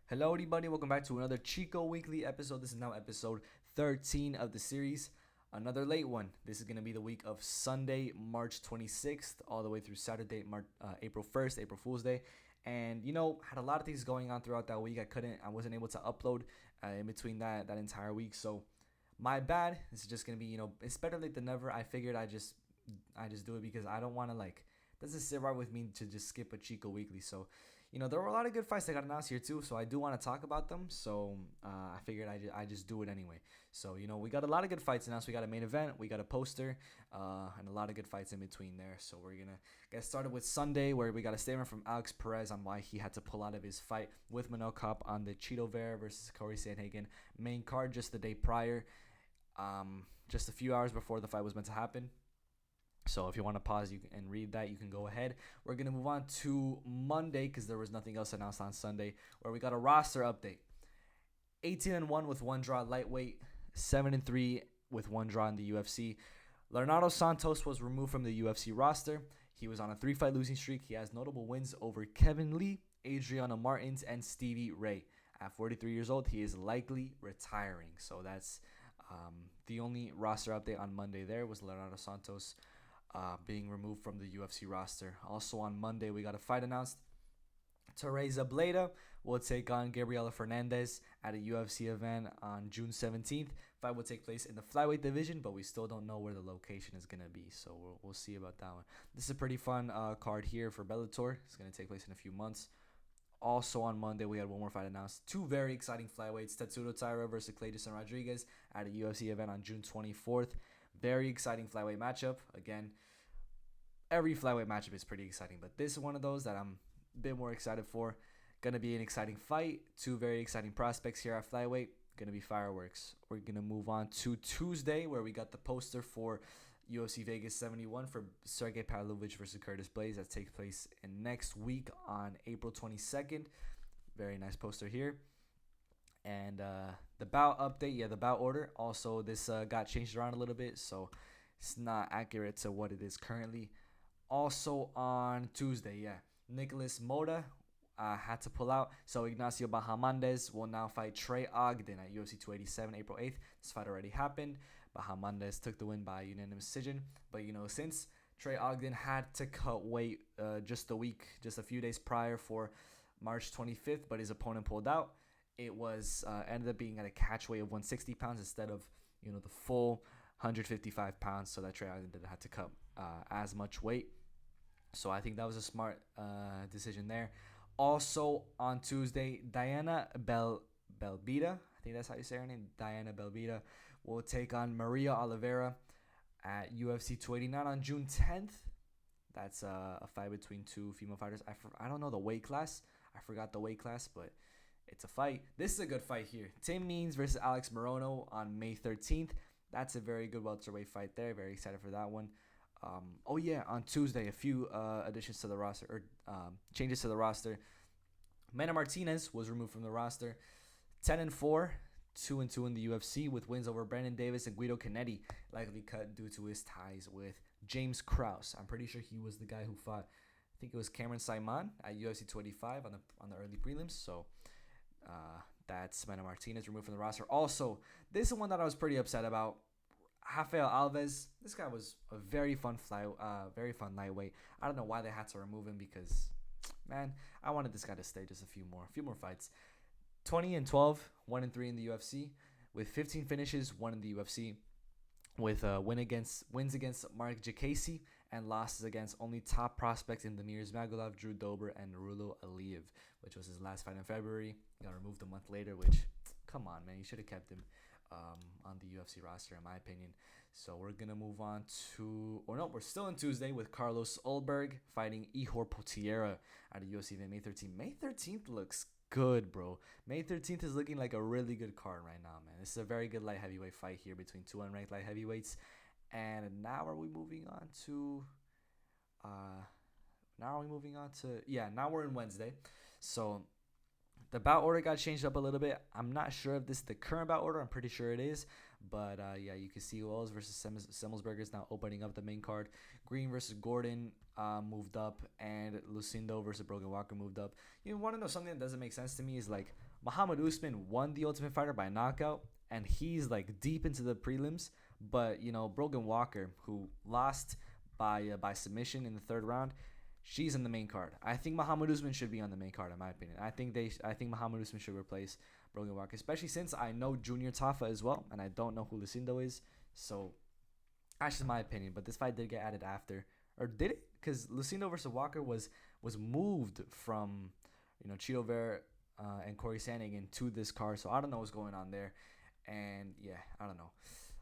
Hello, everybody. Welcome back to another Chico Weekly episode. This is now episode 13 of the series. Another late one. This is going to be the week of Sunday, March 26th, all the way through Saturday, April 1st, April Fool's Day. And had a lot of things going on throughout that week. I wasn't able to upload in between that entire week. So my bad. This is just gonna be, it's better late than never. I figured I just do it because I don't want to doesn't sit right with me to just skip a Chico Weekly. So there were a lot of good fights that got announced here too, so I do want to talk about them. So I figured I just do it anyway. So we got a lot of good fights announced. We got a main event, we got a poster, and a lot of good fights in between there. So we're gonna get started with Sunday, where we got a statement from Alex Perez on why he had to pull out of his fight with Manel Kape on the Cheeto Vera versus Corey Sandhagen main card just the day prior, just a few hours before the fight was meant to happen. So if you want to pause and read that, you can go ahead. We're going to move on to Monday because there was nothing else announced on Sunday, where we got a roster update. 18-1 with one draw lightweight, 7-3 with one draw in the UFC. Leonardo Santos was removed from the UFC roster. He was on a 3-fight losing streak. He has notable wins over Kevin Lee, Adriano Martins, and Stevie Ray. At 43 years old, he is likely retiring. So that's the only roster update on Monday. There was Leonardo Santos being removed from the UFC roster. Also on Monday, we got a fight announced. Teresa Bleda will take on Gabriela Fernandez at a UFC event on June 17th. Fight will take place in the flyweight division, but we still don't know where the location is going to be, so we'll see about that one. This is a pretty fun card here for Bellator. It's going to take place in a few months. Also on Monday, we had one more fight announced. Two very exciting flyweights, Tetsudo Taira versus Clayton Rodriguez at a UFC event on June 24th. Very exciting flyweight matchup. Again, every flyweight matchup is pretty exciting, but this is one of those that I'm a bit more excited for. Gonna be an exciting fight. Two very exciting prospects here at flyweight. Gonna be fireworks. We're gonna move on to Tuesday, where we got the poster for UFC Vegas 71 for Sergey Pavlovich versus Curtis Blaydes. That takes place in next week on April 22nd. Very nice poster here. And the bout update, the bout order. Also, this got changed around a little bit, so it's not accurate to what it is currently. Also on Tuesday, Nicholas Moda had to pull out. So Ignacio Bahamondes will now fight Trey Ogden at UFC 287 April 8th. This fight already happened. Bahamondes took the win by unanimous decision. But, since Trey Ogden had to cut weight just a few days prior for March 25th, but his opponent pulled out, it was ended up being at a catch weight of 160 pounds instead of, the full 155 pounds. So that Trey Ogden didn't have to cut as much weight. So I think that was a smart decision there. Also on Tuesday, Diana Belbita, I think that's how you say her name, Diana Belbita, will take on Maria Oliveira at UFC 289 on June 10th. That's a fight between two female fighters. I don't know the weight class. I forgot the weight class, but it's a fight. This is a good fight here. Tim Means versus Alex Morono on May 13th. That's a very good welterweight fight there. Very excited for that one. On Tuesday, a few additions to the roster, or changes to the roster. Mana Martinez was removed from the roster. 10-4, 2-2 in the UFC, with wins over Brandon Davis and Guido Canetti, likely cut due to his ties with James Krause. I'm pretty sure he was the guy who fought, I think it was Cameron Simon at UFC 285 on the early prelims. So that's Mana Martinez removed from the roster. Also, this is one that I was pretty upset about. Rafael Alves, this guy was a very fun lightweight. I don't know why they had to remove him because, man, I wanted this guy to stay just a few more fights. 20-12, 1-3 in the UFC, with 15 finishes, 1 in the UFC, with wins against Mark Jacasey and losses against only top prospects in Damir Ismagulov, Drew Dober, and Rulo Aliyev, which was his last fight in February. He got removed a month later, which, come on, man, you should have kept him on the UFC roster, in my opinion. So we're going to move on to, we're still on Tuesday with Carlos Ulberg fighting Ihor Potieria at a UFC event May 13th. May 13th looks good, bro. May 13th is looking like a really good card right now, man. This is a very good light heavyweight fight here between two unranked light heavyweights. And now we're moving on to, now we're in Wednesday. So the bout order got changed up a little bit. I'm not sure if this is the current bout order. I'm pretty sure it is. But, you can see Wells versus Semmelsberger is now opening up the main card. Green versus Gordon moved up. And Lucindo versus Brogan Walker moved up. You want to know something that doesn't make sense to me is, Muhammad Usman won the Ultimate Fighter by knockout, and he's like deep into the prelims. But Brogan Walker, who lost by submission in the third round, she's in the main card. I think Muhammad Usman should be on the main card, in my opinion. I think Muhammad Usman should replace Brogan Walker, especially since I know Junior Tafa as well, and I don't know who Lucindo is. So that's just my opinion. But this fight did get added after, or did it? Because Lucindo versus Walker was moved from Chito Vera and Corey Sandhagen to this card. So I don't know what's going on there, and yeah, I don't know.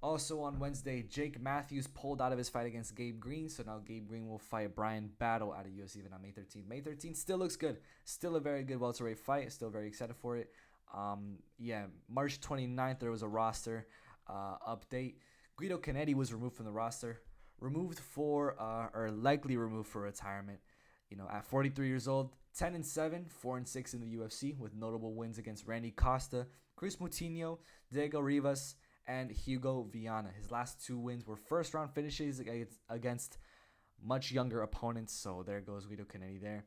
Also on Wednesday, Jake Matthews pulled out of his fight against Gabe Green. So now Gabe Green will fight Brian Battle at a UFC event on May 13th. May 13th still looks good. Still a very good welterweight fight. Still very excited for it. March 29th, there was a roster update. Guido Canetti was removed from the roster. Or likely removed for retirement. At 43 years old, 10-7, 4-6 in the UFC with notable wins against Randy Costa, Chris Moutinho, Diego Rivas, and Hugo Viana. His last 2 wins were first round finishes against much younger opponents. So there goes Guido Canetti there.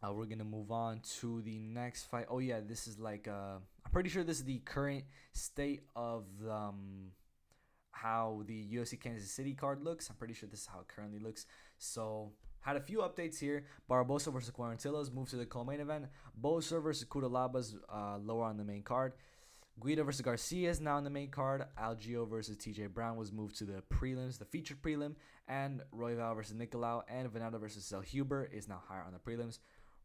We're going to move on to the next fight. Oh yeah, this is like I'm pretty sure this is the current state of how the UFC Kansas City card looks. I'm pretty sure this is how it currently looks. So had a few updates here. Barbosa versus Quarantillos moved to the co-main event. Boser versus Kudalabas lower on the main card. Guida versus Garcia is now on the main card. Algio versus TJ Brown was moved to the prelims, the featured prelim. And Royval versus Nicolau and Venado versus Zell Huber is now higher on the prelims.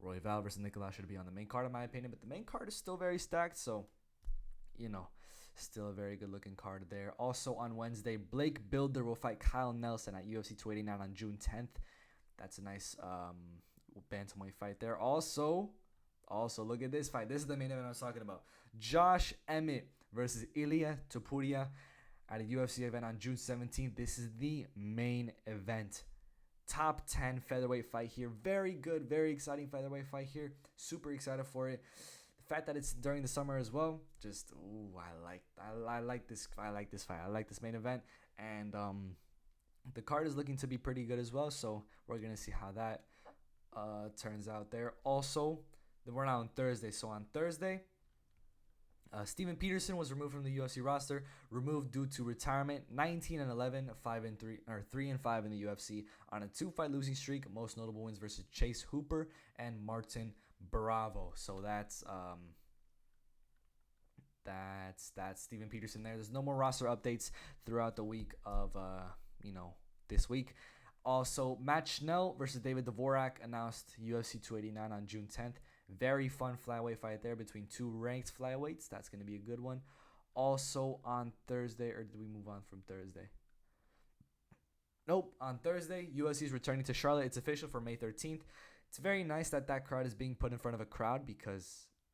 Royval versus Nicolau should be on the main card in my opinion, but the main card is still very stacked, so still a very good looking card there. Also on Wednesday, Blake Bilder will fight Kyle Nelson at UFC 289 on June 10th. That's a nice bantamweight fight there. Also, look at this fight. This is the main event I was talking about. Josh Emmett versus Ilya Topuria at a UFC event on June 17th. This is the main event. Top 10 featherweight fight here. Very good, very exciting featherweight fight here. Super excited for it. The fact that it's during the summer as well, just I like this fight. I like this main event, and the card is looking to be pretty good as well. So we're gonna see how that turns out there. Also, we're now on Thursday. So on Thursday, Steven Peterson was removed from the UFC roster, removed due to retirement. 19-11, 5-3, or 3-5 in the UFC on a 2-fight losing streak. Most notable wins versus Chase Hooper and Martin Bravo. So that's Steven Peterson there. There's no more roster updates throughout the week of this week. Also, Matt Schnell versus David Dvorak announced UFC 289 on June 10th. Very fun flyweight fight there between 2 ranked flyweights. That's going to be a good one. Also on Thursday, or did we move on from Thursday? Nope. On Thursday, UFC is returning to Charlotte. It's official for May 13th. It's very nice that card is being put in front of a crowd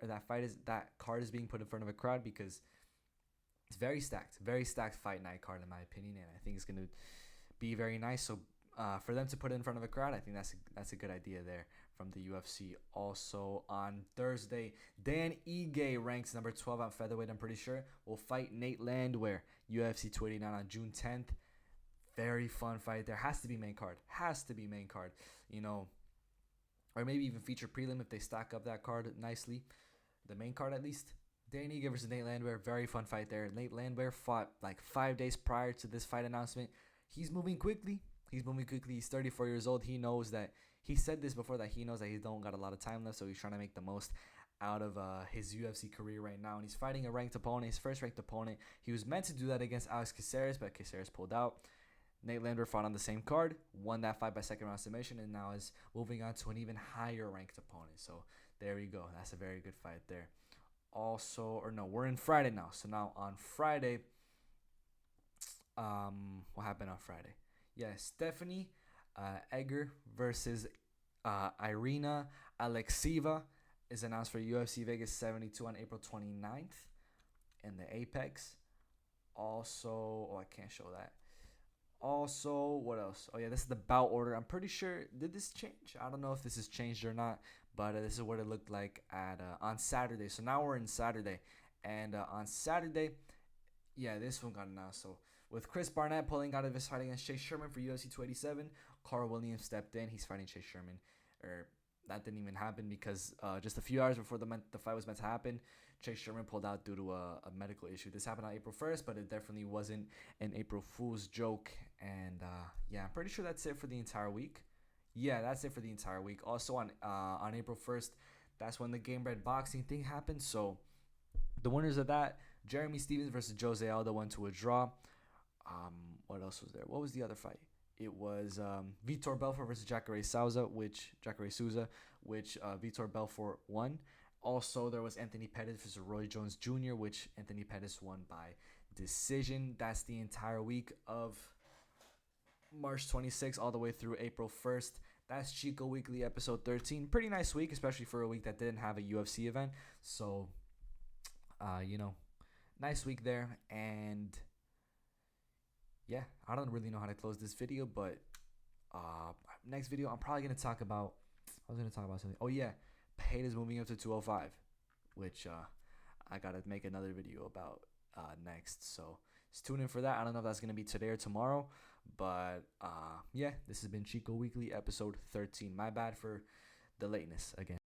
that card is being put in front of a crowd because it's very stacked fight night card in my opinion, and I think it's going to be very nice. So for them to put it in front of a crowd, I think that's a good idea there from the UFC. Also on Thursday, Dan Ige, ranks number 12 on featherweight, I'm pretty sure, will fight Nate Landwehr, UFC 289 on June 10th. Very fun fight there. Has to be main card. Or maybe even feature prelim if they stack up that card nicely. The main card at least. Dan Ige versus Nate Landwehr. Very fun fight there. Nate Landwehr fought like 5 days prior to this fight announcement. He's moving quickly. He's 34 years old. He knows that. He said this before, that he knows that he don't got a lot of time left, so he's trying to make the most out of his UFC career right now. And he's fighting a ranked opponent, his first ranked opponent. He was meant to do that against Alex Caceres, but Caceres pulled out. Nate Landwehr fought on the same card, won that fight by second round submission, and now is moving on to an even higher ranked opponent. So there we go. That's a very good fight there. We're in Friday now. So now on Friday, what happened on Friday? Yeah, Stephanie Egger versus Irina Alexieva is announced for UFC Vegas 72 on April 29th in the Apex. Also, I can't show that. Also, what else? Oh yeah, this is the bout order. I'm pretty sure, did this change? I don't know if this has changed or not, but this is what it looked like on Saturday. So now we're in Saturday, and on Saturday, yeah, this one got announced. So with Chris Barnett pulling out of his fight against Chase Sherman for UFC 287, Carl Williams stepped in. He's fighting Chase Sherman, or that didn't even happen because just a few hours before the fight was meant to happen, Chase Sherman pulled out due to a medical issue. This happened on April 1st, but it definitely wasn't an April Fool's joke. And yeah, I'm pretty sure that's it for the entire week. Yeah, that's it for the entire week. Also on April 1st, that's when the Game Bread boxing thing happened. So the winners of that, Jeremy Stevens versus Jose Aldo, went to a draw. What else was there? What was the other fight? It was Vitor Belfort versus Jacare Souza, which Vitor Belfort won. Also, there was Anthony Pettis versus Roy Jones Jr., which Anthony Pettis won by decision. That's the entire week of March 26th all the way through April 1st. That's Chico Weekly episode 13. Pretty nice week, especially for a week that didn't have a UFC event. So, nice week there. And yeah, I don't really know how to close this video, but next video I'm probably gonna talk about. I was gonna talk about something. Oh yeah, Payne is moving up to 205, which I gotta make another video about next. So tune in for that. I don't know if that's gonna be today or tomorrow, but yeah, this has been Chico Weekly episode 13. My bad for the lateness again.